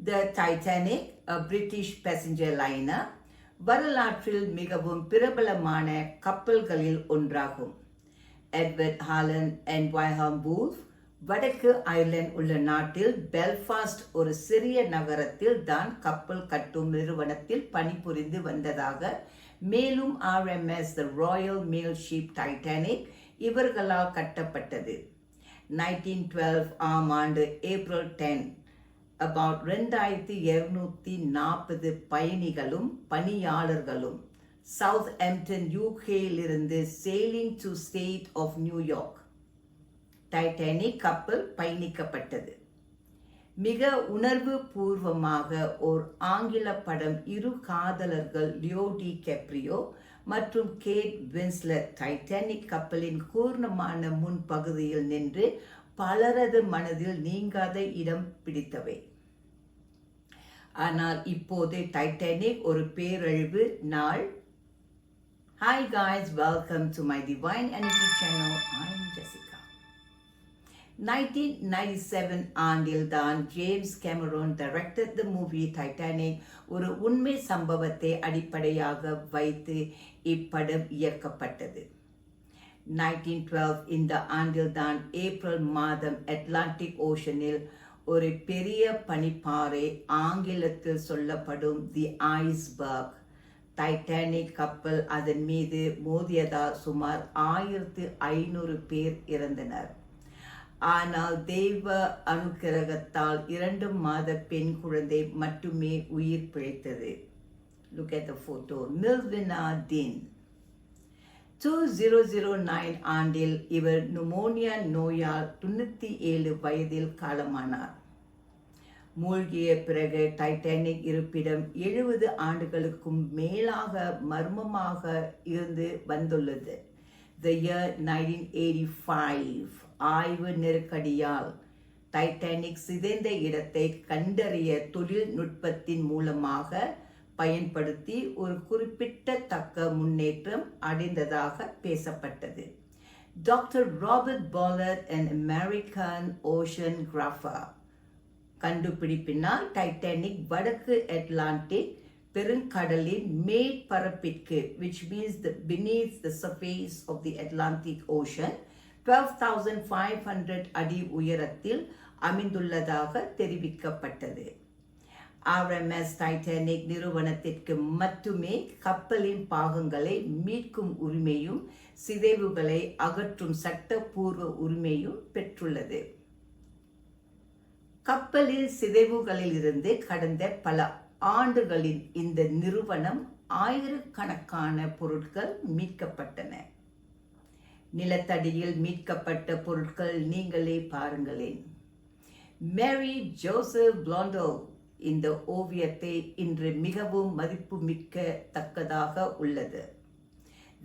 The Titanic, a British passenger liner, வரலாற்றில் மிகவும் பிரபலமான கப்பல்களில் ஒன்றாகும். எட்வர்ட் ஹாலண்ட் அண்ட் வைஹாம் வூல்ஃப் வடக்கு அயர்லாந்து உள்ள நாட்டில் பெல்ஃபாஸ்ட் ஒரு சிறிய நகரத்தில் தான் கப்பல் கட்டும் நிறுவனத்தில் பணிபுரிந்து வந்ததாக, மேலும் RMS The Royal Mail Ship Titanic இவர்களால் கட்டப்பட்டது. 1912 ஆம் ஆண்டு ஏப்ரல் 10 about 2240 பயணிகளும் பணியாளர்களும் சவுத்ஹாம்ப்டன் UKயிலிருந்து sailing to state of New York Titanic கப்பல் பயணிக்கப்பட்டது. மிக உணர்வு பூர்வமாக ஓர் ஆங்கில படம் இரு காதலர்கள் லியோ டி கேப்ரியோ மற்றும் கேட் வின்ஸ்லெட் டைட்டானிக் கப்பலின் கூர்ணமான முன்பகுதியில் நின்று பலரது மனதில் நீங்காத இடம் பிடித்தவை. ஆனால் இப்போது டைட்டானிக் ஒரு பேரழிவு நாள். Hi guys, welcome to my Divine Energy channel. I'm Jessica. 1997 ஆண்டில் தான் James Cameron directed the movie Titanic. ஒரு உண்மை சம்பவத்தை அடிப்படையாக வைத்து இப்படம் இயக்கப்பட்டது. 1912 இந்த ஆண்டில் தான் ஏப்ரல் மாதம் அட்லாண்டிக் ஓஷனில் ஒரு பெரிய பனிப்பாறை, ஆங்கிலத்தில் சொல்லப்படும் தி ஐஸ்பர்க், டைட்டானிக் கப்பல் அதன் மீது மோதியதால் சுமார் 1500 பேர் இறந்தனர். ஆனால் தெய்வ அனுக்கிரகத்தால் 2 மாத பெண் குழந்தை மட்டுமே உயிர் பிழைத்தது. Look at the photo. Milvina Dean. 2009 ஆண்டில் இவர் நுமோனியா நோயால் 97 வயதில் காலமானார். மூழ்கிய பிறகு டைட்டானிக் இருப்பிடம் 70 ஆண்டுகளுக்கும் மேலாக மர்மமாக இருந்து வந்துள்ளது. The year 1985 ஆய்வு நெருக்கடியால் டைட்டானிக் சிதைந்த இடத்தை கண்டறிய தொழில்நுட்பத்தின் மூலமாக பயன்படுத்தி ஒரு குறிப்பிடத்தக்க முன்னேற்றம் அடைந்ததாக பேசப்பட்டது. Doctor Robert Ballard, an American oceanographer, கண்டுபிடிப்பினால் டைட்டானிக் வடக்கு அட்லாண்டிக் பெருங்கடலின் மேற்பரப்பிற்கு, which means beneath the surface of the Atlantic Ocean, 12,500 அடி உயரத்தில் அமைந்துள்ளதாக தெரிவிக்கப்பட்டது. RMS டைட்டானிக் நிறுவனத்திற்கு மட்டுமே கப்பலின் பாகங்களை மீட்கும் உரிமையும் சிதைவுகளை அகற்றும் சட்டப்பூர்வ உரிமையும் பெற்றுள்ளது. கப்பலின் சிதைவுகளிலிருந்து கடந்த பல ஆண்டுகளில் இந்த நிறுவனம் ஆயிரக்கணக்கான பொருட்கள் மீட்கப்பட்டன. நிலத்தடியில் மீட்கப்பட்ட பொருட்கள் நீங்களே பாருங்களேன். மேரி ஜோசப் பிளாண்டோ இந்த ஓவியத்தை இன்று மிகவும் மதிப்புமிக்க தக்கதாக உள்ளது.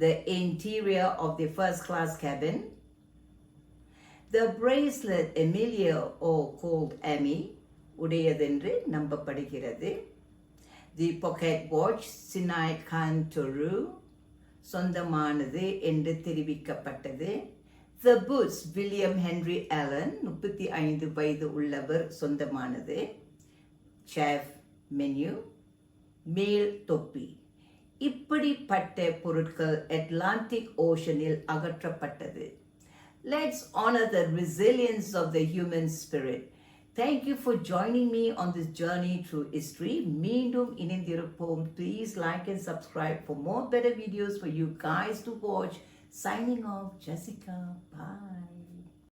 The interior of the first class cabin, the bracelet Amelia or called Amy உடையதென்று நம்பப்படுகிறது. The pocket watch Sinai Khan Toru சொந்தமானது என்று தெரிவிக்கப்பட்டது. The boots William Henry Allen 35 வயது உள்ளவர் சொந்தமானது. செஃப் மெனு, மேல் தொப்பி, இப்படிப்பட்ட பொருட்கள் அட்லாண்டிக் ஓஷனில் அகற்றப்பட்டது. Let's honor the resilience of the human spirit. Thank you for joining me on this journey through history. மீண்டும் இணைந்திருப்போம். Please like and subscribe for more better videos for you guys to watch. Signing off, Jessica. Bye.